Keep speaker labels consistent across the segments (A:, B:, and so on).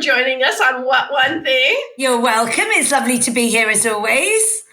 A: joining us on What One Thing.
B: You're welcome. It's lovely to be here as always.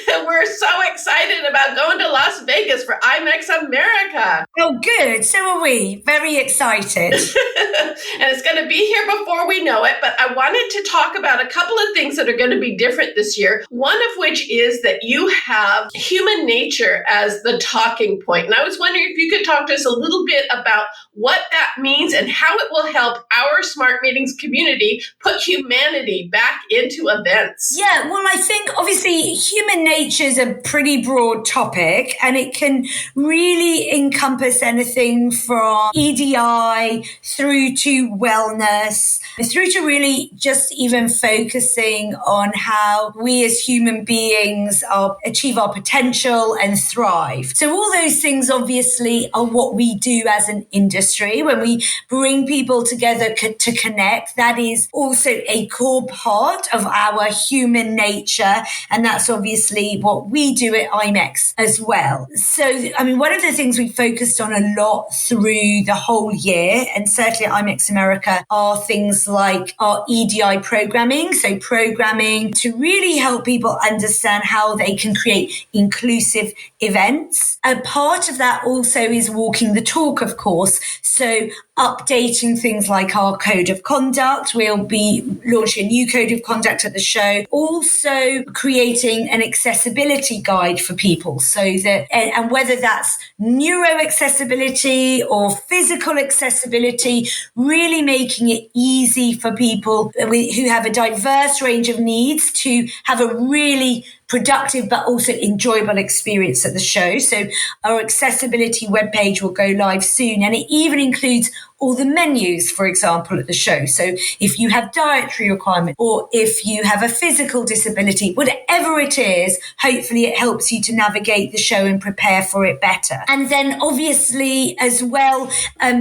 A: We're so excited about going to Las Vegas for IMEX America.
B: Oh, good. So are we. Very excited.
A: And it's going to be here before we know it. But I wanted to talk about a couple of things that are going to be different this year. One of which is that you have human nature as the talking point. And I was wondering if you could talk to us a little bit about what that means and how it will help our Smart Meetings community put humanity back into events.
B: Yeah, well, I think obviously human nature is a pretty broad topic, and it can really encompass anything from EDI through to wellness, through to really just even focusing on how we as human beings achieve our potential and thrive. So all those things obviously are what we do as an industry. When we bring people together to connect, that is also a core part of our human nature, and that's obviously what we do at IMEX as well. So, I mean, one of the things we focused on a lot through the whole year, and certainly at IMEX America, are things like our EDI programming. So programming to really help people understand how they can create inclusive events. A part of that also is walking the talk, of course. So updating things like our code of conduct. We'll be launching a new code of conduct at the show. Also creating an accessibility guide for people so that, and whether that's neuro accessibility or physical accessibility, really making it easy for people who have a diverse range of needs to have a really productive but also enjoyable experience at the show. So our accessibility webpage will go live soon, and it even includes all the menus, for example, at the show. So if you have dietary requirements or if you have a physical disability, whatever it is, hopefully it helps you to navigate the show and prepare for it better. And then obviously as well,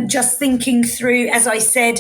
B: just thinking through, as I said,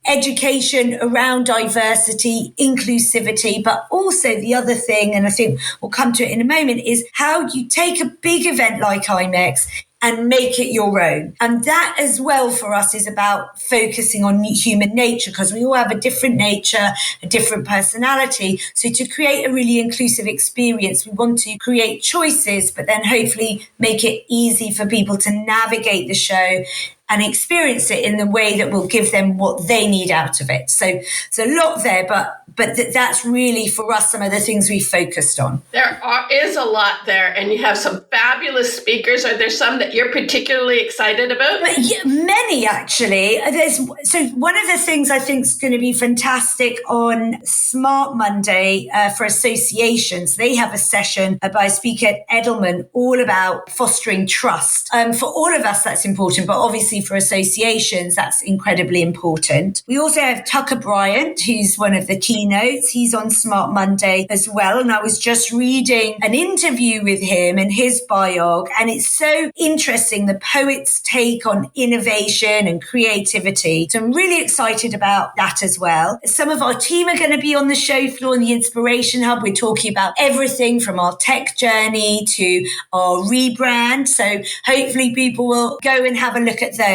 B: education around diversity, inclusivity, but also the other thing, and I think we'll come to it in a moment, is how you take a big event like IMEX and make it your own. And that as well for us is about focusing on human nature, because we all have a different nature, a different personality. So to create a really inclusive experience, we want to create choices, but then hopefully make it easy for people to navigate the show and experience it in the way that will give them what they need out of it. So it's a lot there, but that's really for us some of the things we focused on.
A: There is a lot there, and you have some fabulous speakers. Are there some that you're particularly excited about?
B: But yeah, many actually. So one of the things I think is going to be fantastic on Smart Monday for associations, they have a session by speaker Edelman all about fostering trust. For all of us, that's important, but obviously for associations, that's incredibly important. We also have Tucker Bryant, who's one of the keynotes. He's on Smart Monday as well. And I was just reading an interview with him and his biog, and it's so interesting, the poet's take on innovation and creativity. So I'm really excited about that as well. Some of our team are going to be on the show floor in the Inspiration Hub. We're talking about everything from our tech journey to our rebrand. So hopefully people will go and have a look at those.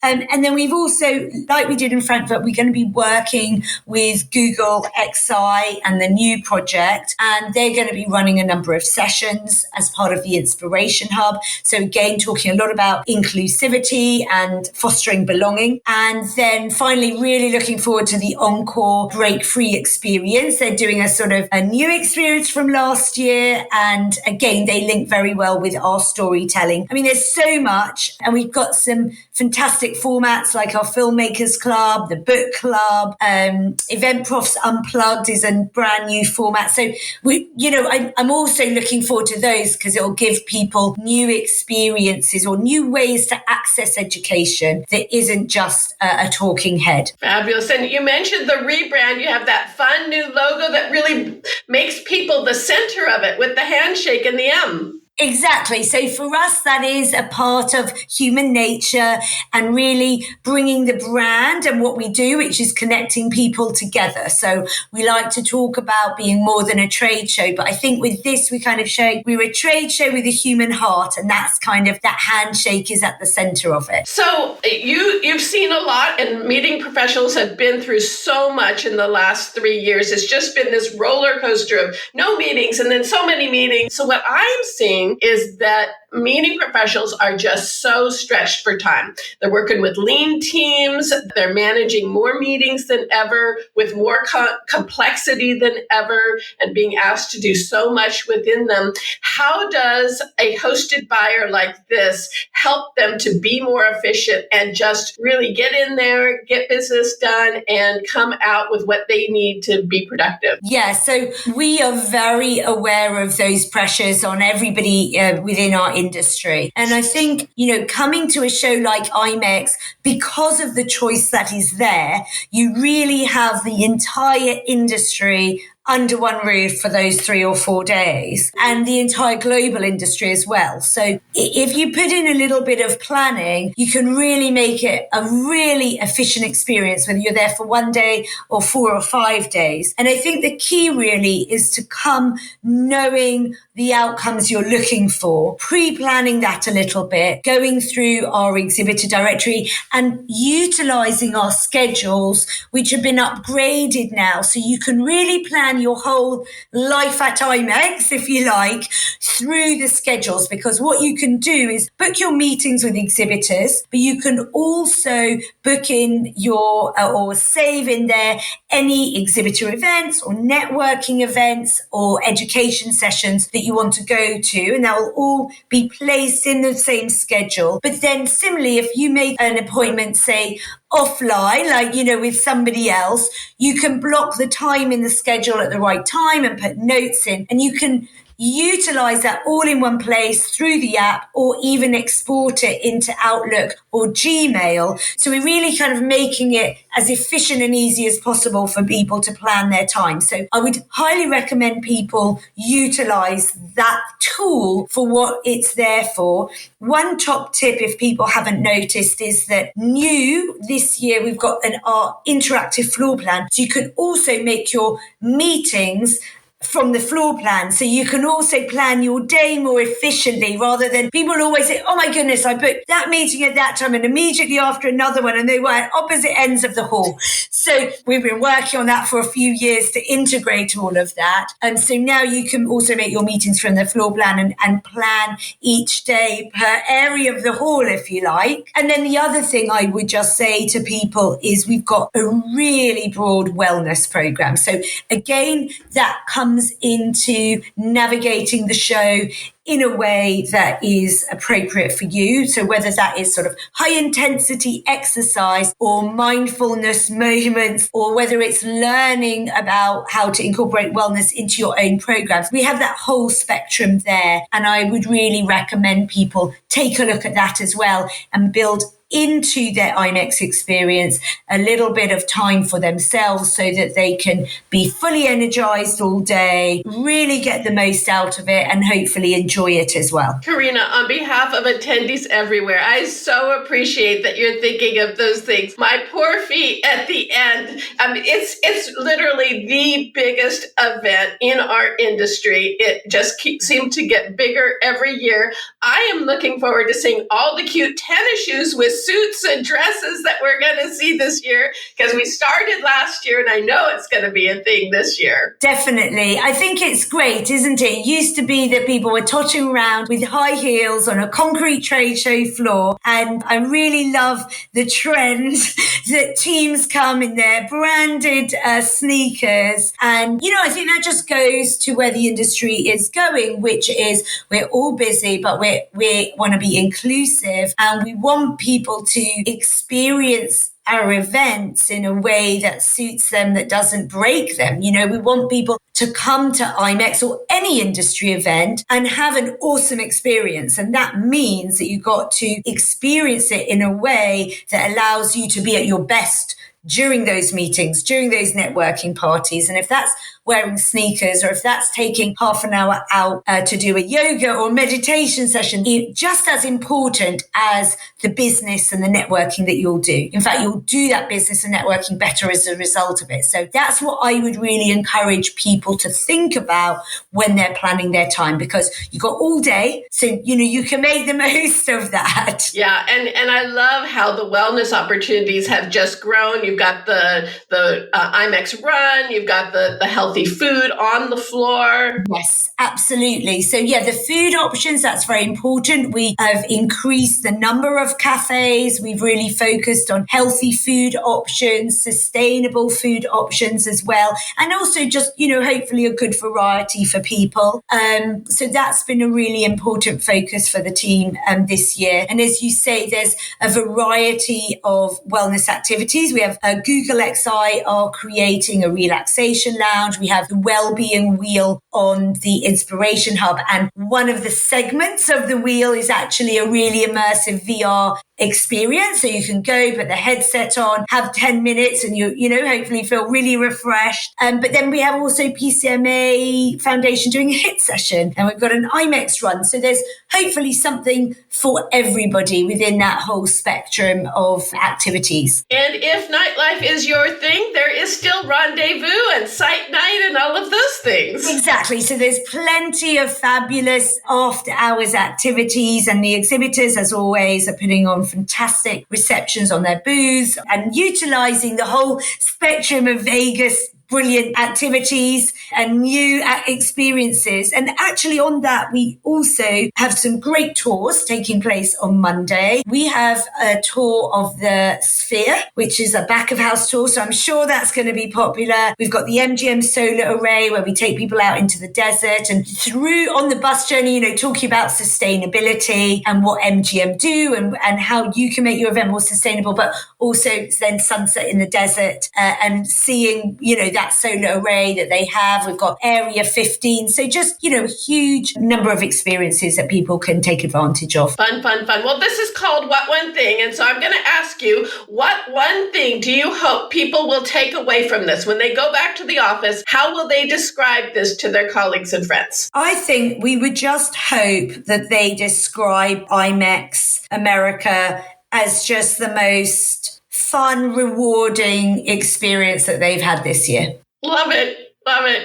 B: And then we've also, like we did in Frankfurt, we're going to be working with Google XI and the new project, and they're going to be running a number of sessions as part of the Inspiration Hub. So again, talking a lot about inclusivity and fostering belonging. And then finally, really looking forward to the Encore Break Free experience. They're doing a sort of a new experience from last year. And again, they link very well with our storytelling. I mean, there's so much, and we've got some fantastic formats like our Filmmakers Club, the Book Club, Event Profs Unplugged is a brand new format. So I'm also looking forward to those because it will give people new experiences or new ways to access education that isn't just a talking head.
A: Fabulous. And you mentioned the rebrand. You have that fun new logo that really makes people the center of it with the handshake and the M.
B: Exactly. So for us, that is a part of human nature and really bringing the brand and what we do, which is connecting people together. So we like to talk about being more than a trade show. But I think with this, we kind of show we're a trade show with a human heart. And that's kind of that handshake is at the center of it.
A: So you've seen a lot, and meeting professionals have been through so much in the last 3 years. It's just been this roller coaster of no meetings and then so many meetings. So what I'm seeing is that meeting professionals are just so stretched for time. They're working with lean teams. They're managing more meetings than ever with more complexity than ever and being asked to do so much within them. How does a hosted buyer like this help them to be more efficient and just really get in there, get business done, and come out with what they need to be productive?
B: Yeah, so we are very aware of those pressures on everybody within our industry. And I think, coming to a show like IMEX, because of the choice that is there, you really have the entire industry under one roof for those 3 or 4 days, and the entire global industry as well. So if you put in a little bit of planning, you can really make it a really efficient experience, whether you're there for 1 day or 4 or 5 days. And I think the key really is to come knowing the outcomes you're looking for, pre-planning that a little bit, going through our exhibitor directory and utilizing our schedules, which have been upgraded now. So you can really plan your whole life at IMEX, if you like, through the schedules, because what you can do is book your meetings with exhibitors, but you can also book in your or save in there any exhibitor events or networking events or education sessions that you want to go to, and that will all be placed in the same schedule. But then similarly, if you make an appointment, say, offline, like, with somebody else, you can block the time in the schedule at the right time and put notes in, and you can utilize that all in one place through the app, or even export it into Outlook or Gmail. So we're really kind of making it as efficient and easy as possible for people to plan their time. So I would highly recommend people utilize that tool for what it's there for. One top tip, if people haven't noticed, is that new this year we've got our interactive floor plan. So you can also make your meetings from the floor plan. So you can also plan your day more efficiently, rather than people always say, oh my goodness, I booked that meeting at that time and immediately after another one, and they were at opposite ends of the hall. So we've been working on that for a few years to integrate all of that. And so now you can also make your meetings from the floor plan and plan each day per area of the hall, if you like. And then the other thing I would just say to people is we've got a really broad wellness program. So again, that comes into navigating the show in a way that is appropriate for you. So whether that is sort of high intensity exercise or mindfulness moments, or whether it's learning about how to incorporate wellness into your own programs, we have that whole spectrum there. And I would really recommend people take a look at that as well and build into their IMEX experience a little bit of time for themselves so that they can be fully energized all day, really get the most out of it, and hopefully enjoy it as well.
A: Carina, on behalf of attendees everywhere, I so appreciate that you're thinking of those things. My poor feet at the end. It's literally the biggest event in our industry. It just seems to get bigger every year. I am looking forward to seeing all the cute tennis shoes with suits and dresses that we're going to see this year, because we started last year and I know it's going to be a thing this year.
B: Definitely. I think it's great, isn't it? It used to be that people were tottering around with high heels on a concrete trade show floor. And I really love the trend that teams come in their branded sneakers. And, I think that just goes to where the industry is going, which is we're all busy, but we want to be inclusive, and we want people to experience our events in a way that suits them, that doesn't break them. We want people to come to IMEX or any industry event and have an awesome experience. And that means that you've got to experience it in a way that allows you to be at your best during those meetings, during those networking parties. And if that's wearing sneakers, or if that's taking half an hour out to do a yoga or meditation session, it's just as important as the business and the networking that you'll do. In fact, you'll do that business and networking better as a result of it. So that's what I would really encourage people to think about when they're planning their time, because you've got all day. So, you can make the most of that.
A: Yeah. And I love how the wellness opportunities have just grown. You've got the IMEX run. You've got the healthy food on the floor.
B: Yes, absolutely. So the food options, that's very important. We have increased the number of cafes. We've really focused on healthy food options, sustainable food options as well. And also just, hopefully a good variety for people. So that's been a really important focus for the team this year. And as you say, there's a variety of wellness activities. We have Google XI are creating a relaxation lounge. We have the Wellbeing Wheel on the Inspiration Hub. And one of the segments of the wheel is actually a really immersive VR experience. So you can go, put the headset on, have 10 minutes and you hopefully feel really refreshed. But then we have also PCMA Foundation doing a HIIT session, and we've got an IMEX run. So there's hopefully something for everybody within that whole spectrum of activities.
A: And if nightlife is your thing, there is still rendezvous and site night and all of those things.
B: Exactly. So there's plenty of fabulous after hours activities, and the exhibitors, as always, are putting on fantastic receptions on their booths and utilizing the whole spectrum of Vegas brilliant activities and new experiences. And actually on that, we also have some great tours taking place on Monday. We have a tour of the Sphere, which is a back of house tour. So I'm sure that's going to be popular. We've got the MGM Solar Array, where we take people out into the desert and through on the bus journey, talking about sustainability and what MGM do and how you can make your event more sustainable, but also then sunset in the desert and seeing, that solar array that they have. We've got Area 15. So just, a huge number of experiences that people can take advantage of.
A: Fun. Well, this is called What One Thing. And so I'm going to ask you, what one thing do you hope people will take away from this? When they go back to the office, how will they describe this to their colleagues and friends?
B: I think we would just hope that they describe IMEX America as just the most fun, rewarding experience that they've had this year.
A: Love it.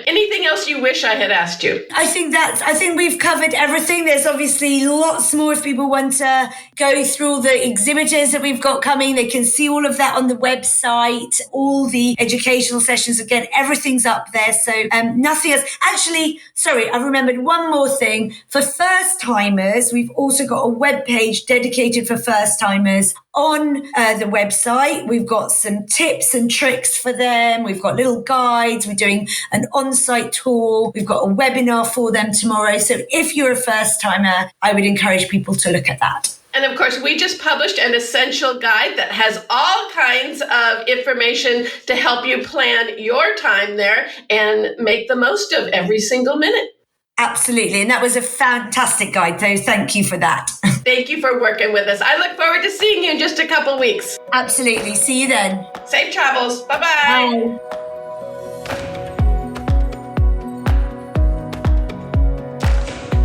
A: Anything else you wish I had asked you?
B: I think we've covered everything. There's obviously lots more if people want to go through all the exhibitors that we've got coming. They can see all of that on the website, all the educational sessions. Again, everything's up there. So nothing else. Actually, sorry, I remembered one more thing. For first timers, we've also got a webpage dedicated for first timers on the website. We've got some tips and tricks for them. We've got little guides. We're doing an on-site tour. We've got a webinar for them tomorrow. So if you're a first timer, I would encourage people to look at that.
A: And of course, we just published an essential guide that has all kinds of information to help you plan your time there and make the most of every single minute.
B: Absolutely. And that was a fantastic guide. So thank you for that.
A: Thank you for working with us. I look forward to seeing you in just a couple weeks.
B: Absolutely. See you then.
A: Safe travels. Bye-bye.
B: Bye.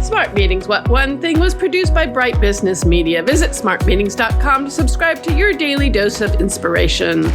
A: Smart Meetings What One Thing was produced by Bright Business Media. Visit smartmeetings.com to subscribe to your daily dose of inspiration.